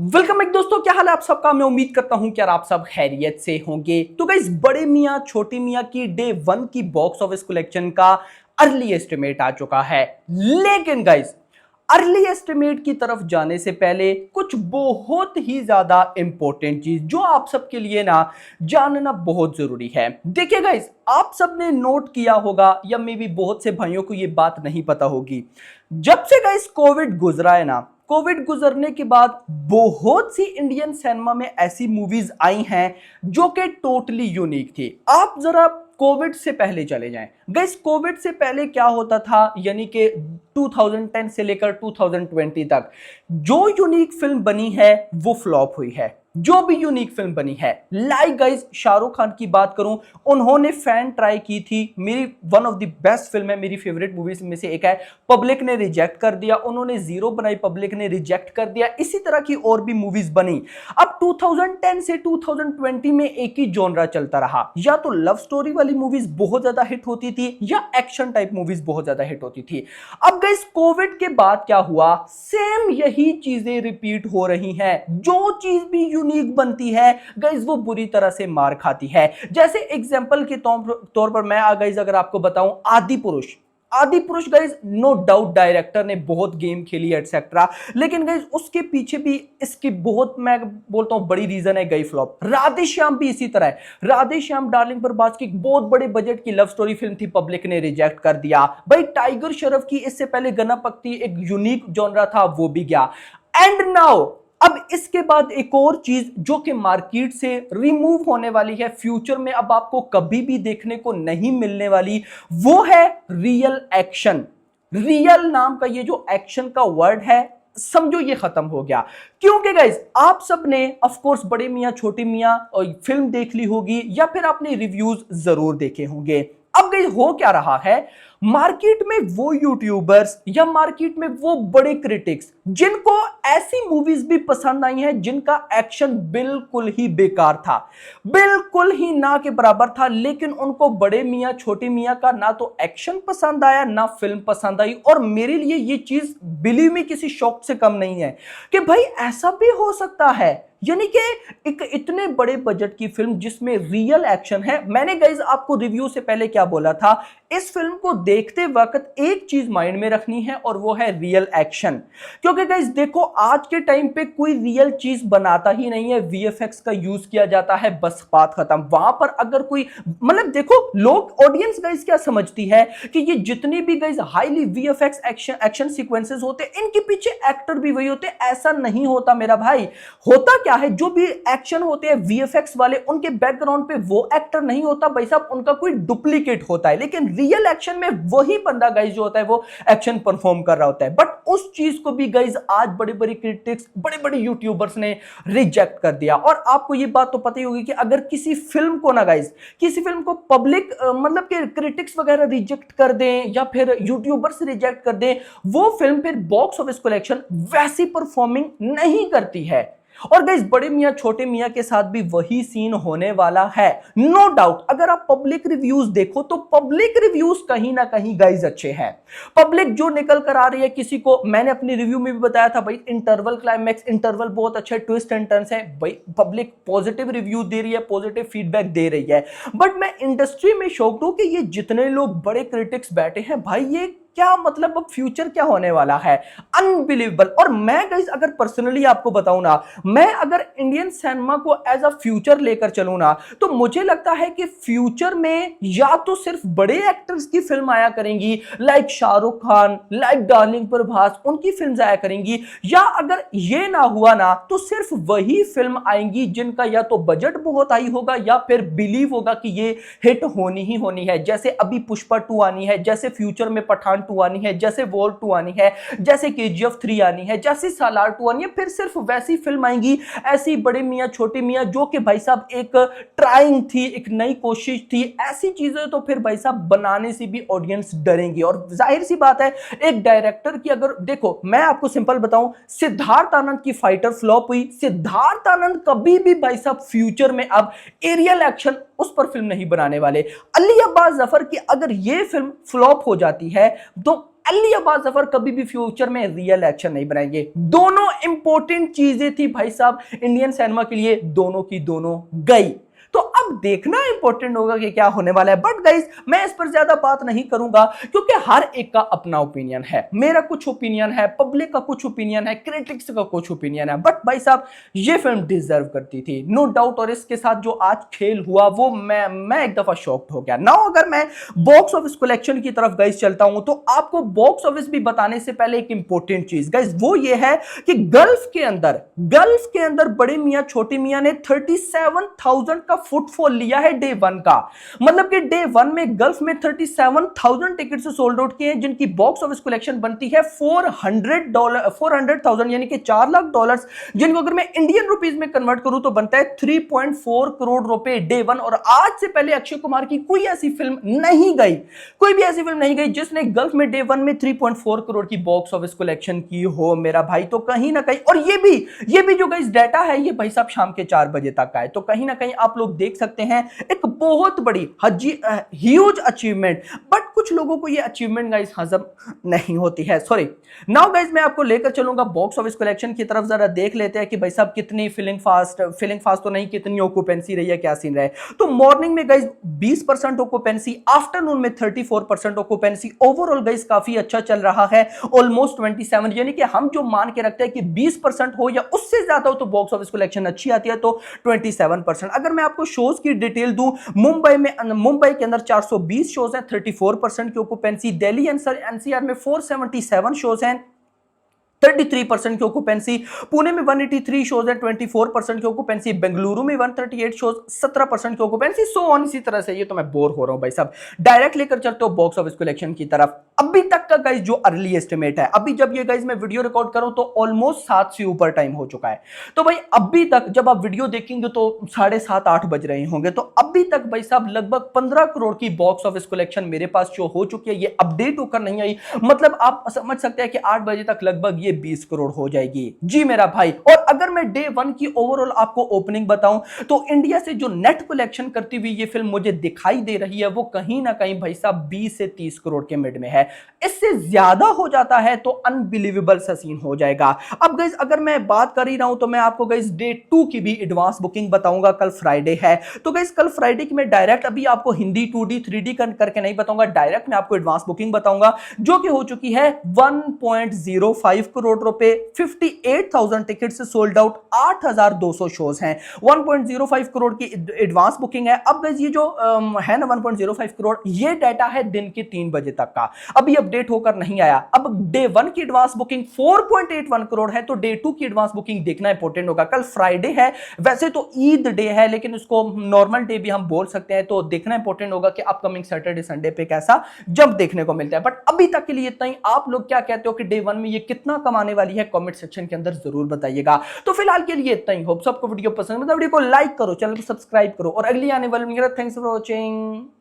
Welcome back दोस्तों, क्या हाल है आप सबका। मैं उम्मीद करता हूं कि यार आप सब खैरियत से होंगे। तो गाइस, बड़े मियां छोटी मियां की डे 1 की बॉक्स ऑफिस कलेक्शन का अर्ली एस्टिमेट आ चुका है। लेकिन गाइस, अर्ली एस्टिमेट की तरफ जाने से पहले कुछ बहुत ही ज्यादा इंपॉर्टेंट चीज जो आप सबके लिए ना जानना बहुत जरूरी है। देखिए गाइस, आप सबने नोट किया होगा या मे बी बहुत से भाइयों को यह बात नहीं पता होगी। जब से गाइस कोविड गुजरा है ना, कोविड गुजरने के बाद बहुत सी इंडियन सिनेमा में ऐसी मूवीज आई हैं जो कि टोटली यूनिक थी। आप जरा कोविड से पहले चले जाएं। गाइस, कोविड से पहले क्या होता था, यानी कि 2010 से लेकर 2020 तक जो यूनिक फिल्म बनी है वो फ्लॉप हुई है। जो भी यूनिक फिल्म बनी है, लाइक गाइस शाहरुख खान की बात करूं, उन्होंने फैन ट्राई की थी। मेरी one of the best film है, मेरी फेवरेट मूवीज में से एक है। पब्लिक ने रिजेक्ट कर दिया। उन्होंने जीरो बनाई, पब्लिक ने रिजेक्ट कर दिया। इसी तरह की और भी मूवीज बनी। अब 2010 से 2020 में एक ही जॉनरा चलता रहा, या तो लव स्टोरी वाली मूवीज बहुत ज्यादा हिट होती थी या एक्शन टाइप मूवीज बहुत ज्यादा हिट होती थी। अब गाइस, कोविड के बाद क्या हुआ, सेम यही चीजें रिपीट हो रही हैं। जो चीज भी यूनिक बनती है गाइस, वो बुरी तरह से मार खाती है। जैसे एग्जांपल के तौर पर मैं गाइस अगर आपको बताऊं, आदि पुरुष गाइस, नो डाउट डायरेक्टर ने बहुत गेम खेली एटसेट्रा, लेकिन गाइस उसके पीछे भी इसकी बहुत, मैं बोलता हूं, बड़ी रीजन है गई फ्लॉप। राधे श्याम भी इसी तरह है। राधे श्याम डार्लिंग प्रभास की बहुत बड़े बजट की लव स्टोरी फिल्म थी, पब्लिक ने रिजेक्ट कर दिया। भाई टाइगर श्रॉफ की इससे पहले गना पक्ति एक यूनिक जॉनरा था, वो भी गया। एंड नाउ अब इसके बाद एक और चीज जो कि मार्केट से रिमूव होने वाली है, फ्यूचर में अब आपको कभी भी देखने को नहीं मिलने वाली, वो है रियल एक्शन। रियल नाम का ये जो एक्शन का वर्ड है, समझो ये खत्म हो गया। क्योंकि गाइस, आप सबने ऑफ कोर्स बड़े मियां छोटे मियां फिल्म देख ली होगी या फिर आपने रिव्यूज जरूर देखे होंगे। अब गाइस, हो क्या रहा है, मार्केट में वो यूट्यूबर्स या मार्केट में वो बड़े क्रिटिक्स जिनको ऐसी मूवीज भी पसंद आई हैं जिनका एक्शन बिल्कुल ही बेकार था, बिल्कुल ही ना के बराबर था, लेकिन उनको बड़े मियां छोटे मियां का ना तो एक्शन पसंद आया ना फिल्म पसंद आई। और मेरे लिए ये चीज बिलीव में किसी शौक से कम नहीं है कि भाई ऐसा भी हो सकता है, यानी कि एक इतने बड़े बजट की फिल्म जिसमें रियल एक्शन है। मैंने गाइस आपको रिव्यू से पहले क्या बोला था, इस फिल्म को देखते वक्त एक चीज माइंड में रखनी है और वो है रियल एक्शन। क्योंकि गाइस देखो, आज के टाइम पे कोई रियल चीज बनाता ही नहीं है, वीएफएक्स का यूज किया जाता है, बस बात खत्म। वहां पर अगर कोई, मतलब देखो, लोग, ऑडियंस गाइस क्या समझती है कि ये जितनी भी guys highly VFX action sequences होते हैं, इनके पीछे एक्टर भी वही होते हैं। ऐसा नहीं होता मेरा भाई। होता क्या है, जो भी एक्शन होते हैं वीएफएक्स वाले, उनके बैकग्राउंड पे वो एक्टर नहीं होता भाई साहब, उनका कोई डुप्लीकेट होता है। लेकिन रियल एक्शन में वही बंदा गाइस जो होता है वो एक्शन परफॉर्म कर रहा होता है। बट उस चीज को भी गाइस आज बड़े बड़े क्रिटिक्स, बड़े बड़े यूट्यूबर्स ने रिजेक्ट कर दिया। और आपको ये बात तो पता ही होगी कि अगर किसी फिल्म को ना गाइस, किसी फिल्म को पब्लिक मतलब कि क्रिटिक्स वगैरह रिजेक्ट कर दें या फिर यूट्यूबर्स रिजेक्ट कर दें, वो फिल्म फिर बॉक्स ऑफिस कलेक्शन वैसी परफॉर्मिंग नहीं करती है। और गाइस, बड़े मियां छोटे मियां के साथ भी वही सीन होने वाला है, नो डाउट। अगर आप पब्लिक रिव्यूज देखो तो पब्लिक रिव्यूज कहीं ना कहीं गाइस अच्छे हैं। पब्लिक जो निकल कर आ रही है, किसी को मैंने अपनी रिव्यू में भी बताया था भाई, इंटरवल क्लाइमैक्स, इंटरवल बहुत अच्छे, ट्विस्ट एंड टर्न्स है भाई, पब्लिक पॉजिटिव रिव्यू दे रही है, पॉजिटिव फीडबैक दे रही है। बट मैं इंडस्ट्री में शॉक्ड हूं कि ये जितने लोग बड़े क्रिटिक्स बैठे हैं भाई, ये क्या मतलब, अब फ्यूचर क्या होने वाला है, अनबिलीवेबल। और मैं गाइस अगर पर्सनली आपको बताऊं ना, मैं अगर इंडियन सिनेमा को एज अ फ्यूचर लेकर चलूं ना, तो मुझे लगता है कि फ्यूचर में या तो सिर्फ बड़े एक्टर्स की फिल्म आया करेंगी, like Shahrukh Khan, like darling Prabhas, उनकी फिल्म आया करेंगी, या अगर ये ना हुआ ना तो सिर्फ वही फिल्म आएंगी जिनका या तो बजट बहुत हाई होगा या फिर बिलीव होगा कि ये हिट होनी ही होनी है। जैसे अभी पुष्पा 2 आनी है, जैसे फ्यूचर में पठान 2 आनी है, जैसे वॉर 2 आनी है, जैसे केजीएफ 3 आनी है, जैसे सालार 2 आनी है, फिर सिर्फ वैसी फिल्म आएंगी। ऐसी बड़े मियां छोटे मियां जो कि भाई साहब एक ट्राइंग थी, एक नई कोशिश थी, ऐसी चीजें तो फिर भाई साहब बनाने से भी ऑडियंस डरेंगी। और जाहिर सी बात है, एक डायरेक्टर की, अगर देखो मैं आपको सिंपल बताऊं, सिद्धार्थ आनंद की फाइटर फ्लॉप हुई। सिद्धार्थ आनंद कभी भी भाई साहब फ्यूचर में अब एरियल एक्शन उस पर फिल्म नहीं बनाने वाले। अली अब्बास जफर की अगर ये फिल्म फ्लॉप हो जाती है तो अली अब्बास जफर कभी भी फ्यूचर में रियल एक्शन नहीं बनाएंगे। दोनों इंपॉर्टेंट चीजें थी भाई साहब इंडियन सिनेमा के लिए, दोनों की दोनों गई। तो अब देखना इंपॉर्टेंट होगा कि क्या होने वाला है। बट गाइस मैं इस पर ज्यादा बात नहीं करूंगा क्योंकि हर एक का अपना ओपिनियन है। मेरा कुछ ओपिनियन है, पब्लिक का कुछ ओपिनियन है, क्रिटिक्स का कुछ ओपिनियन है। बट भाई साहब ये फिल्म डिजर्व करती थी नो डाउट। और इसके साथ जो आज खेल हुआ वो मैं एक दफा शॉक्ड हो गया। नाउ अगर मैं बॉक्स ऑफिस कलेक्शन की तरफ गाइस चलता हूं तो आपको बॉक्स ऑफिस भी बताने से पहले एक इंपॉर्टेंट चीज गाइस वो ये है कि गल्फ के अंदर बड़े मियां छोटे मियां ने 37,000 का फुटफॉल लिया है डे वन का। मतलब कि डे वन में गल्फ में 37,000 टिकट से सोल्ड आउट किए हैं, जिनकी बॉक्स ऑफिस कलेक्शन बनती है $400,000 यानी कि $4 लाख, जिनको अगर मैं इंडियन रुपीस में कन्वर्ट करूं तो बनता है 3.4 करोड़ रुपए डे वन। और आज से पहले अक्षय कुमार की कोई ऐसी फिल्म नहीं गई, कोई भी ऐसी फिल्म नहीं गई जिसने गल्फ में डे वन में 3.4 करोड़ की बॉक्स ऑफिस कलेक्शन की हो मेरा भाई। तो कहीं ना कहीं, और ये भी जो गाइस डाटा है ये भाई साहब शाम के 4 बजे तक का है, तो कहीं ना कहीं आप लोग देख सकते हैं एक बहुत बड़ी ह्यूज अचीवमेंट। बट कुछ लोगों को ये अचीवमेंट गाइस हजम नहीं होती है। सॉरी। नाउ गाइस मैं आपको लेकर चलूंगा बॉक्स ऑफिस कलेक्शन की तरफ, जरा देख लेते हैं कि भाई साहब कितनी फिलिंग फास्ट तो नहीं, कितनी ऑक्यूपेंसी रही है, क्या सीन रहा है। तो मॉर्निंग में गाइस 20% ऑक्यूपेंसी, आफ्टरनून में 34% ऑक्यूपेंसी, ओवरऑल गाइस काफी अच्छा चल रहा है, ऑलमोस्ट 27। यानी कि हम जो मान के रखते हैं कि 20% हो या उससे ज्यादा हो तो बॉक्स ऑफिस कलेक्शन अच्छी आती है, तो 27%। अगर मैं आपको शोज की डिटेल दूं, मुंबई के अंदर 420 शोज हैं, 34% की ऑक्यूपेंसी। दिल्ली एनसीआर में 477 शोज हैं, 33% की ऑक्यूपेंसी। पुणे में 183 शोज है, 24% की ऑक्यूपेंसी। बेंगलुरु में 138 शोज, 17% की ऑक्यूपेंसी। सो ऑन इसी तरह से। ये तो मैं बोर हो रहा हूं भाई साहब, डायरेक्ट लेकर चलते हो बॉक्स ऑफिस कलेक्शन की तरफ। अभी तक का गाइस जो अर्ली एस्टिमेट है, अभी जब ये गाइस मैं वीडियो रिकॉर्ड करूं तो ऑलमोस्ट 7 से ऊपर टाइम हो चुका है। तो भाई अभी तक जब आप वीडियो देखेंगे तो 7:30-8 बज रहे होंगे, तो अभी तक भाई साहब लगभग 15 करोड़ की बॉक्स ऑफिस कलेक्शन मेरे पास शो हो चुकी है। ये अपडेट होकर नहीं आई, मतलब आप समझ सकते हैं कि 8 बजे तक लगभग 20 करोड़ हो जाएगी जी मेरा भाई। और अगर मैं डे वन की ओवरऑल आपको ओपनिंग बताऊं तो इंडिया से जो नेट कलेक्शन करती हुई ये फिल्म मुझे दिखाई दे रही है वो कहीं ना कहीं भाई साहब 20 से 30 करोड़ के मिड में है। इससे ज्यादा हो जाता है तो अनबिलीवेबल सा सीन हो जाएगा। अब गाइस अगर मैं बात कर ही रहा हूं तो मैं आपको गाइस डे 2 की भी एडवांस बुकिंग बताऊंगा। कल फ्राइडे है, तो गाइस कल फ्राइडे की मैं डायरेक्ट अभी आपको हिंदी 2D 3D करके नहीं बताऊंगा, डायरेक्ट मैं आपको एडवांस बुकिंग बताऊंगा जो कि हो चुकी है 1.05 करोड़ रुपए, 58,000 टिकट से सोल्ड आउट, 8,200 शोज हैं, 1.05 करोड़ की एडवांस बुकिंग है। अब गाइस ये जो है ना 1.05 करोड़, ये डाटा है दिन के 3 बजे तक का, अभी अपडेट होकर नहीं आया। अब डे 1 की एडवांस बुकिंग 4.81 करोड़ है, तो डे 2 की एडवांस बुकिंग देखना इंपॉर्टेंट होगा। कल फ्राइडे है, वैसे तो ईद डे है लेकिन उसको नॉर्मल डे भी हम बोल सकते हैं, तो देखना इंपॉर्टेंट होगा कि अपकमिंग सैटरडे संडे पे कैसा जब देखने को मिलता है। बट अभी तक के लिए इतना ही। आप लोग क्या कहते हो कि डे 1 में ये कितना कमाने वाली है, कमेंट सेक्शन के अंदर जरूर बताइएगा। तो फिलहाल के लिए इतना ही। होप सबको वीडियो पसंद है, वीडियो को लाइक करो, चैनल को सब्सक्राइब करो और अगली आने वाली वीडियो। Thanks for watching.